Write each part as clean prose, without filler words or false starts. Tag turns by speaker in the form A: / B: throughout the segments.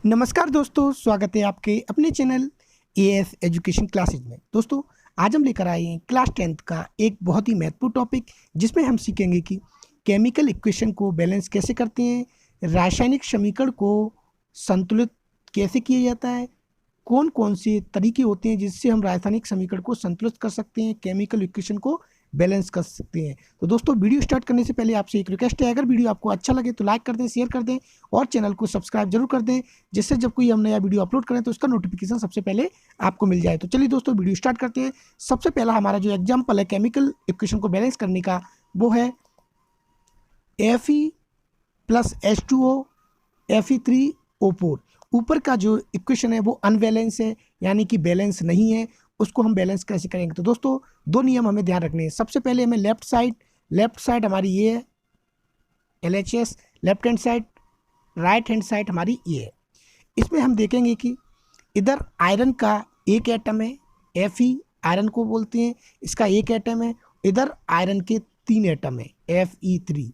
A: नमस्कार दोस्तों, स्वागत है आपके अपने चैनल एएस एजुकेशन क्लासेज में। दोस्तों, आज हम लेकर आए हैं क्लास 10th का एक बहुत ही महत्वपूर्ण टॉपिक, जिसमें हम सीखेंगे कि केमिकल इक्वेशन को बैलेंस कैसे करते हैं, रासायनिक समीकरण को संतुलित कैसे किया जाता है, कौन कौन से तरीके होते हैं जिससे हम रासायनिक समीकरण को संतुलित कर सकते हैं, केमिकल इक्वेशन को बैलेंस कर सकते हैं। तो दोस्तों, वीडियो स्टार्ट करने से पहले आपसे एक रिक्वेस्ट है, अगर वीडियो आपको अच्छा लगे तो लाइक कर दें, शेयर कर दें और चैनल को सब्सक्राइब जरूर कर दें, जिससे जब कोई हम नया वीडियो अपलोड करें तो उसका नोटिफिकेशन सबसे पहले आपको मिल जाए। तो चलिए दोस्तों, वीडियो स्टार्ट करते हैं। सबसे पहला हमारा जो एग्जाम्पल है केमिकल इक्वेशन को बैलेंस करने का, वो है Fe प्लस H2O Fe3O4। ऊपर का जो इक्वेशन है वो अनबैलेंस है, यानी कि बैलेंस नहीं है। उसको हम बैलेंस कैसे करेंगे? तो दोस्तों, दो नियम हमें ध्यान रखने हैं। सबसे पहले हमें लेफ्ट साइड हमारी ये है LHS, left hand side, right hand side हमारी ये है। इसमें हम देखेंगे कि इधर आयरन का एक एटम है, Fe आयरन को बोलते हैं, इसका एक एटम है। इधर आयरन के 3 एटम है, Fe3।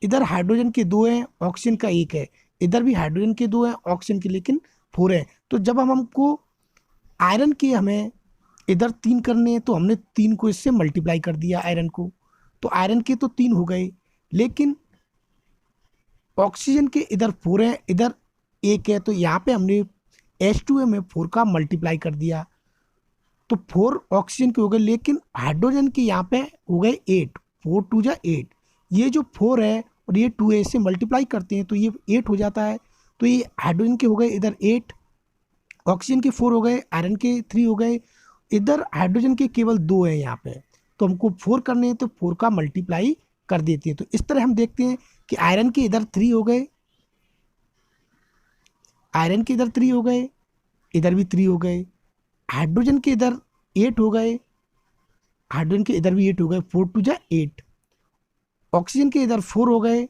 A: इधर हाइड्रोजन के 2 हैं, ऑक्सीजन का एक है। इधर भी हाइड्रोजन के 2 हैं, ऑक्सीजन के लेकिन 4 हैं। तो जब हमको आयरन के हमें इधर 3 करने हैं, तो हमने 3 को इससे मल्टीप्लाई कर दिया आयरन को, तो आयरन के तो 3 हो गए, लेकिन ऑक्सीजन के इधर 4 हैं, इधर एक है। तो यहाँ पे हमने H2O में 4 का मल्टीप्लाई कर दिया, तो 4 ऑक्सीजन के हो गए, लेकिन हाइड्रोजन के यहाँ पे हो गए 8, 4 2 जा 8। ये जो 4 है और ये 2 है, इससे मल्टीप्लाई करते हैं तो ये 8 हो जाता है। तो ये हाइड्रोजन के हो गए इधर 8, ऑक्सीजन के 4 हो गए, आयरन के 3 हो गए। इधर हाइड्रोजन के केवल 2 हैं यहाँ पे, तो हमको 4 करने हैं तो 4 का मल्टीप्लाई कर देते हैं। तो इस तरह हम देखते हैं कि आयरन के इधर 3 हो गए, आयरन के इधर 3 हो गए, इधर भी 3 हो गए। हाइड्रोजन के इधर 8 हो गए, हाइड्रोजन के इधर भी 8 हो गए, 4 2 जा 8। ऑक्सीजन के इधर 4 हो गए,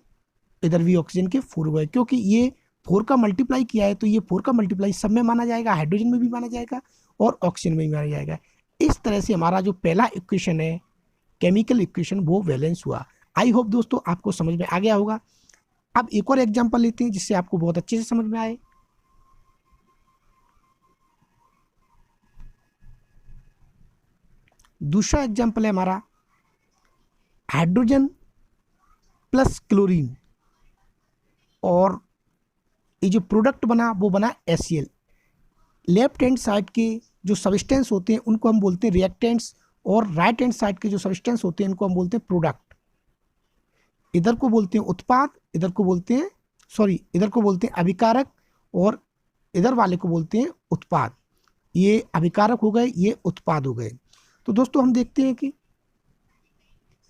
A: इधर भी ऑक्सीजन के 4 हो गए। क्योंकि ये 4 का मल्टीप्लाई किया है, तो ये 4 का मल्टीप्लाई सब में माना जाएगा, हाइड्रोजन में भी माना जाएगा और ऑक्सीजन में भी माना जाएगा। इस तरह से हमारा जो पहला इक्वेशन है केमिकल इक्वेशन, वो बैलेंस हुआ। आई होप दोस्तों आपको समझ में आ गया होगा। अब एक और एग्जांपल लेते हैं जिससे आपको बहुत अच्छे से समझ में आए। दूसरा एग्जांपल है हमारा हाइड्रोजन प्लस क्लोरीन, और ये जो प्रोडक्ट बना वो बना HCl। लेफ्ट हैंड साइड के जो सब्सटेंस होते हैं उनको हम बोलते हैं रिएक्टेंट्स, और राइट हैंड साइड के जो सब्सटेंस होते हैं इनको हम बोलते हैं प्रोडक्ट। इधर को बोलते हैं उत्पाद, इधर को बोलते हैं अभिकारक, और इधर वाले को बोलते हैं उत्पाद। ये अभिकारक हो गए, ये उत्पाद हो गए। तो दोस्तों, हम देखते हैं कि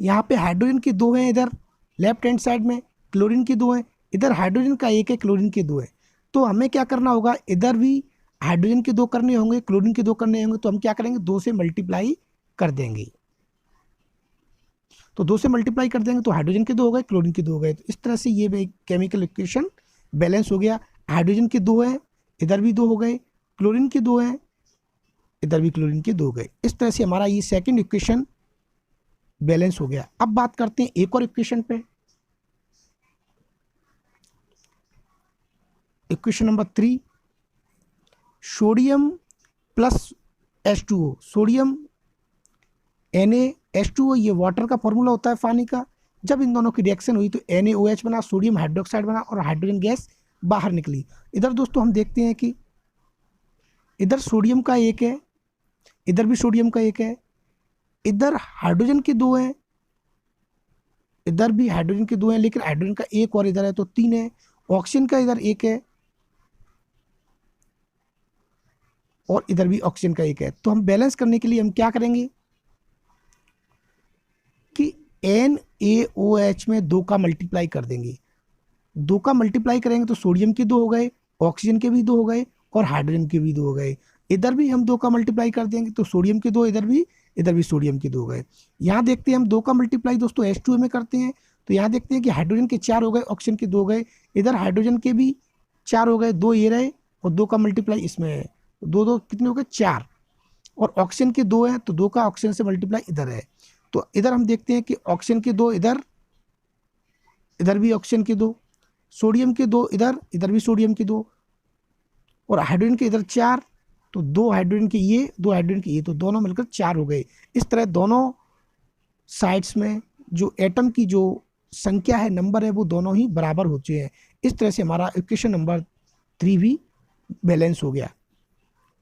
A: यहाँ पे हाइड्रोजन के 2 हैं, इधर लेफ्ट हैंड साइड में क्लोरीन के 2 हैं, इधर हाइड्रोजन का 1 है, क्लोरीन के 2 है। तो हमें क्या करना होगा, इधर भी हाइड्रोजन के 2 करने होंगे, क्लोरीन के 2 करने होंगे। तो हम क्या करेंगे, 2 से मल्टीप्लाई कर देंगे। तो 2 से मल्टीप्लाई कर देंगे तो हाइड्रोजन के 2 हो गए, क्लोरीन के 2 हो गए। तो इस तरह से ये केमिकल इक्वेशन बैलेंस हो गया। हाइड्रोजन के 2 हैं, इधर भी 2 हो गए, क्लोरीन के 2 हैं, इधर भी क्लोरीन के 2 हो गए। इस तरह से हमारा ये सेकेंड इक्वेशन बैलेंस हो गया। अब बात करते हैं एक और इक्वेशन पे। Equation number 3, sodium plus H2O। Sodium NaH2O, ये वाटर का फॉर्मूला होता है पानी का। जब इन दोनों की रिएक्शन हुई तो NaOH बना, सोडियम हाइड्रोक्साइड बना और हाइड्रोजन गैस बाहर निकली। इधर दोस्तों हम देखते हैं कि इधर सोडियम का 1 है, इधर भी सोडियम का 1 है, इधर हाइड्रोजन के 2 हैं, इधर भी हाइड्रोजन के 2 हैं, लेकिन हाइड्रोजन का 1 और इधर है तो 3 है। ऑक्सीजन का इधर 1 है और इधर भी ऑक्सीजन का 1 है। तो हम बैलेंस करने के लिए हम क्या करेंगे कि NaOH में 2 का मल्टीप्लाई कर देंगे। 2 का मल्टीप्लाई करेंगे तो सोडियम के 2 हो गए, ऑक्सीजन के भी 2 हो गए और हाइड्रोजन के भी 2 हो गए। इधर भी हम 2 का मल्टीप्लाई कर देंगे तो सोडियम के 2, इधर भी सोडियम के 2 हो गए। यहाँ देखते हैं हम 2 का मल्टीप्लाई दोस्तों H2O में करते हैं, तो यहाँ देखते हैं कि हाइड्रोजन के 4 हो गए, ऑक्सीजन के 2 हो गए। इधर हाइड्रोजन के भी 4 हो गए, 2 ये रहे और 2 का मल्टीप्लाई इसमें है, 2 2 कितने हो गए, 4। और ऑक्सीजन के 2 हैं तो 2 का ऑक्सीजन से मल्टीप्लाई इधर है। तो इधर हम देखते हैं कि ऑक्सीजन के 2 इधर, इधर भी ऑक्सीजन के 2, सोडियम के 2 इधर, इधर भी सोडियम के 2, और हाइड्रोजन के इधर 4, तो 2 हाइड्रोजन के ये, 2 हाइड्रोजन के ये, तो दोनों मिलकर 4 हो गए। इस तरह दोनों साइड्स में जो एटम की जो संख्या है, नंबर है, वो दोनों ही बराबर हो चुके हैं। इस तरह से हमारा इक्वेशन नंबर 3 भी बैलेंस हो गया।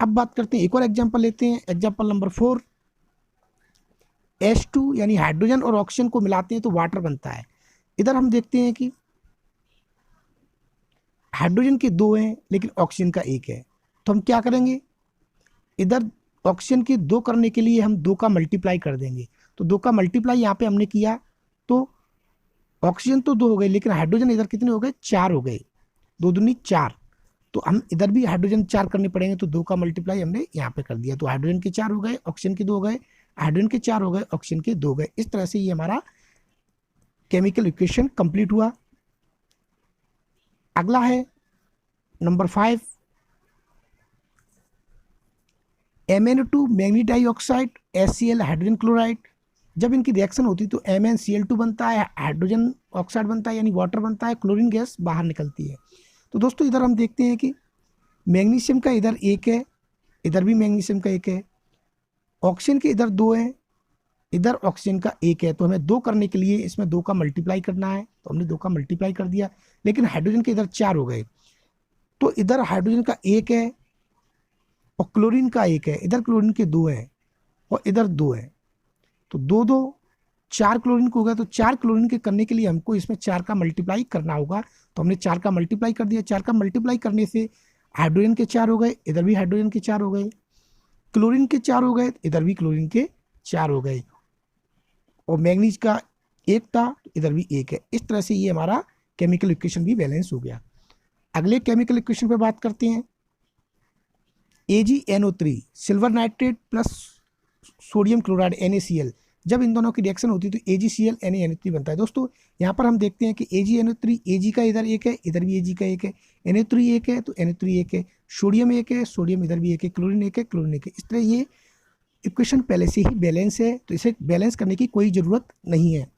A: अब बात करते हैं, एक और एग्जांपल लेते हैं, एग्जांपल नंबर 4। H2 यानी हाइड्रोजन और ऑक्सीजन को मिलाते हैं तो वाटर बनता है। इधर हम देखते हैं कि हाइड्रोजन के 2 हैं लेकिन ऑक्सीजन का 1 है, तो हम क्या करेंगे, इधर ऑक्सीजन के 2 करने के लिए हम 2 का मल्टीप्लाई कर देंगे। तो 2 का मल्टीप्लाई यहाँ पे हमने किया तो ऑक्सीजन तो 2 हो गए, लेकिन हाइड्रोजन इधर कितने हो गए, 4 हो गए, 2 दूनी 4। तो हम इधर भी हाइड्रोजन 4 करने पड़ेंगे, तो 2 का मल्टीप्लाई हमने यहाँ पे कर दिया। तो हाइड्रोजन के 4 हो गए, ऑक्सीजन के 2 हो गए, हाइड्रोजन के 4 हो गए, ऑक्सीजन के 2 हो गए। इस तरह से ये हमारा केमिकल इक्वेशन कंप्लीट हुआ। अगला है number 5, MnO2 manganese dioxide, HCl hydrogen chloride. जब इनकी रिएक्शन होती है तो MnCl2 बनता है, हाइड्रोजन ऑक्साइड बनता है यानी वाटर बनता है, क्लोरीन गैस बाहर निकलती है। तो दोस्तों इधर हम देखते हैं कि मैग्नीशियम का इधर 1 है, इधर भी मैग्नीशियम का 1 है, ऑक्सीजन के इधर 2 है, इधर ऑक्सीजन का 1 है। तो हमें 2 करने के लिए इसमें 2 का मल्टीप्लाई करना है, तो हमने 2 का मल्टीप्लाई कर दिया। लेकिन हाइड्रोजन के इधर 4 हो गए, तो इधर हाइड्रोजन का 1 है और क्लोरीन का 1 है, इधर क्लोरीन के 2 है और इधर 2 है, तो 2 2 4 क्लोरीन को हो गया। तो 4 क्लोरीन के करने के लिए हमको इसमें 4 का मल्टीप्लाई करना होगा, तो हमने 4 का मल्टीप्लाई कर दिया। 4 का मल्टीप्लाई करने से हाइड्रोजन के 4 हो गए, इधर भी हाइड्रोजन के 4 हो गए, क्लोरीन के 4 हो गए, इधर भी क्लोरीन के 4 हो गए, और मैग्नीज का 1 था, इधर भी 1 है। इस तरह से ये हमारा केमिकल इक्वेशन भी बैलेंस हो गया। अगले केमिकल इक्वेशन पे बात करते हैं, AgNO3 silver nitrate plus sodium chloride NaCl। जब इन दोनों की रिएक्शन होती है तो AgCl NaNO3 बनता है। दोस्तों यहाँ पर हम देखते हैं कि AgNO3, Ag का इधर 1 है, इधर भी Ag का 1 है, NO3 1 है तो NO3 1 है, सोडियम 1 है, सोडियम इधर भी 1 है, क्लोरीन 1 है, क्लोरीन 1 है। इस तरह ये इक्वेशन पहले से ही बैलेंस है, तो इसे बैलेंस करने की कोई ज़रूरत नहीं है।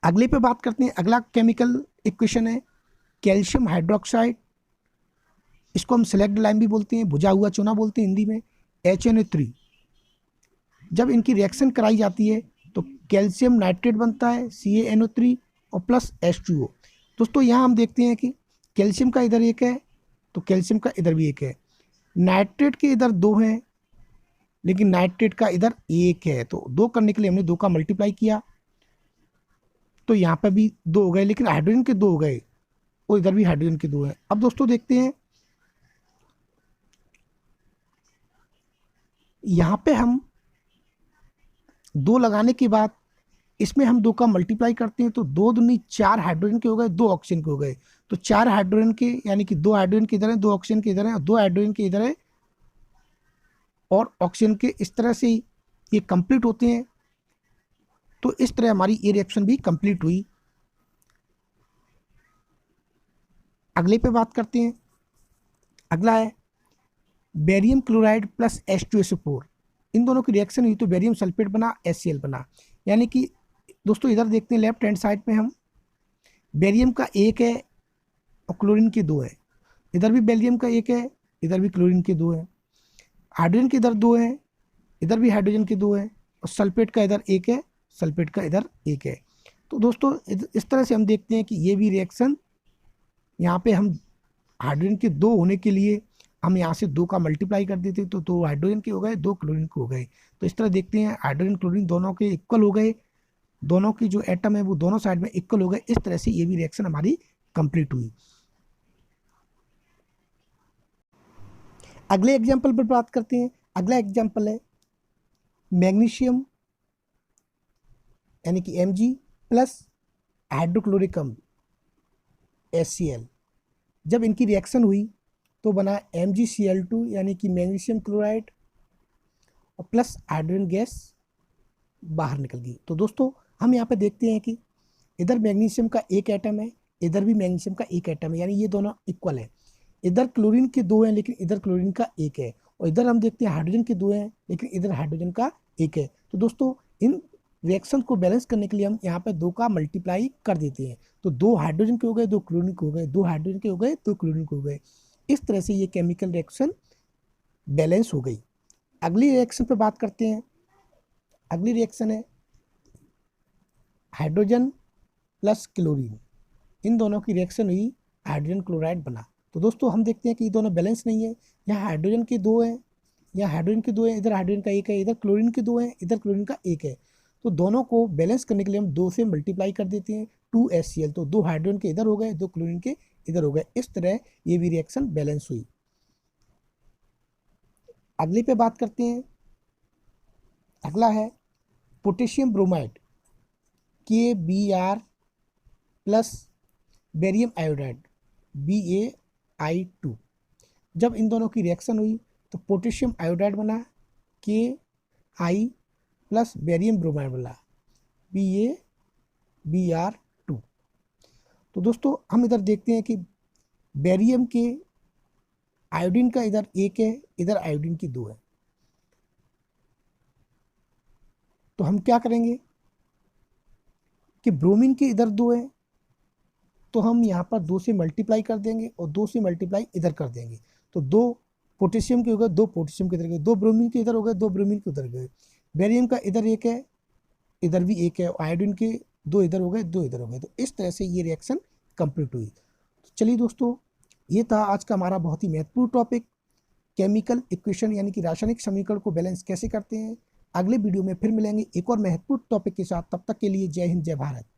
A: अगले पे बात करते हैं, अगला केमिकल इक्वेशन है कैल्शियम हाइड्रोक्साइड, इसको हम सेलेक्ट लाइम भी बोलते हैं, भुजा हुआ चूना बोलते हैं हिंदी में, HNO3। जब इनकी रिएक्शन कराई जाती है तो कैल्शियम नाइट्रेट बनता है CaNO3 और प्लस H2O। दोस्तों यहाँ हम देखते हैं कि कैल्शियम का इधर 1 है तो कैल्शियम का इधर भी 1 है, नाइट्रेट के इधर 2 हैं लेकिन नाइट्रेट का इधर 1 है, तो 2 करने के लिए हमने 2 का मल्टीप्लाई किया, तो यहाँ पर भी 2 हो गए, लेकिन हाइड्रोजन के 2 हो गए और इधर भी हाइड्रोजन के 2 हैं। अब दोस्तों देखते हैं, यहाँ पे हम 2 लगाने के बाद इसमें हम 2 का मल्टीप्लाई करते हैं, तो 2 दूनी 4 हाइड्रोजन के हो गए, 2 ऑक्सीजन के हो गए। तो 4 हाइड्रोजन के यानी कि 2 हाइड्रोजन के इधर है, 2 ऑक्सीजन के इधर है, 2 हाइड्रोजन के इधर है और ऑक्सीजन के, इस तरह से ये कंप्लीट होते हैं। तो इस तरह हमारी ये रिएक्शन भी कंप्लीट हुई। अगले पे बात करते हैं, अगला है बेरियम क्लोराइड प्लस H2SO4। इन दोनों की रिएक्शन हुई तो बेरियम सल्फेट बना, HCl बना। यानी कि दोस्तों इधर देखते हैं लेफ्ट हैंड साइड में हम, बेरियम का 1 है और क्लोरीन के 2 है, इधर भी बेरियम का 1 है, इधर भी क्लोरीन के 2 है, हाइड्रोजन के इधर 2 है, इधर भी हाइड्रोजन के 2 है, और सल्फेट का इधर 1 है, सल्फेट का इधर 1 है। तो दोस्तों इस तरह से हम देखते हैं कि ये भी रिएक्शन, यहाँ पे हम हाइड्रोजन के 2 होने के लिए हम यहाँ से 2 का मल्टीप्लाई कर देते तो 2 हाइड्रोजन के हो गए, 2 क्लोरीन के हो गए। तो इस तरह देखते हैं हाइड्रोजन क्लोरीन दोनों के इक्वल हो गए, दोनों की जो एटम है वो दोनों साइड में इक्वल हो गए। इस तरह से ये भी रिएक्शन हमारी कंप्लीट हुई। अगले एग्जाम्पल पर बात करते हैं, अगला एग्जाम्पल है मैग्नीशियम यानी कि Mg प्लस हाइड्रोक्लोरिक अम्ल HCl। जब इनकी रिएक्शन हुई तो बना MgCl2 यानी कि मैग्नीशियम क्लोराइड और प्लस हाइड्रोजन गैस बाहर निकल गई। तो दोस्तों हम यहाँ पे देखते हैं कि इधर मैग्नीशियम का 1 एटम है, इधर भी मैग्नीशियम का 1 एटम है, यानी ये दोनों इक्वल है। इधर क्लोरीन के 2 हैं लेकिन इधर क्लोरीन का 1 है, और इधर हम देखते हैं हाइड्रोजन के 2 हैं लेकिन इधर हाइड्रोजन का 1 है। तो दोस्तों इन रिएक्शन को बैलेंस करने के लिए हम यहाँ पे 2 का मल्टीप्लाई कर देते हैं। तो 2 हाइड्रोजन के हो गए, 2 क्लोरीन के हो गए, 2 हाइड्रोजन के हो गए, 2 क्लोरीन के हो गए। इस तरह से ये केमिकल रिएक्शन बैलेंस हो गई। अगली रिएक्शन पे बात करते हैं। अगली रिएक्शन है हाइड्रोजन प्लस क्लोरीन। इन दोनों की रिएक्शन हुई, हाइड्रोजन क्लोराइड बना। तो दोस्तों हम देखते हैं कि ये दोनों बैलेंस नहीं है। यहाँ हाइड्रोजन के 2 हैं, यहाँ हाइड्रोजन के 2 हैं, इधर हाइड्रोजन का 1 है, इधर क्लोरीन के 2 हैं, इधर क्लोरीन का 1 है। तो दोनों को बैलेंस करने के लिए हम 2 से मल्टीप्लाई कर देते हैं, 2HCl। तो 2 हाइड्रोजन के इधर हो गए, 2 क्लोरीन के इधर हो गए। इस तरह ये भी रिएक्शन बैलेंस हुई। अगले पे बात करते हैं। अगला है potassium bromide KBr plus barium iodide BaI2। जब इन दोनों की रिएक्शन हुई तो पोटेशियम आयोडाइड बना Ki प्लस बेरियम ब्रोमाइड बना BaBr2। तो दोस्तों हम इधर देखते हैं कि बेरियम के आयोडीन का इधर 1 है, इधर आयोडीन की 2 है। तो हम क्या करेंगे कि ब्रोमीन के इधर 2 है, तो हम यहाँ पर 2 से मल्टीप्लाई कर देंगे और 2 से मल्टीप्लाई इधर कर देंगे। तो 2 पोटेशियम के हो गए, 2 पोटेशियम के इधर गए, 2 ब्रोमीन के इधर हो गए, 2 ब्रोमीन के उधर गए। बेरियम का इधर 1 है, इधर भी 1 है, आयोडीन के 2 इधर हो गए, 2 इधर हो गए। तो इस तरह से ये रिएक्शन कंप्लीट हुई। तो चलिए दोस्तों, ये था आज का हमारा बहुत ही महत्वपूर्ण टॉपिक, केमिकल इक्वेशन यानी कि रासायनिक समीकरण को बैलेंस कैसे करते हैं। अगले वीडियो में फिर मिलेंगे एक और महत्वपूर्ण टॉपिक के साथ। तब तक के लिए जय हिंद, जय भारत।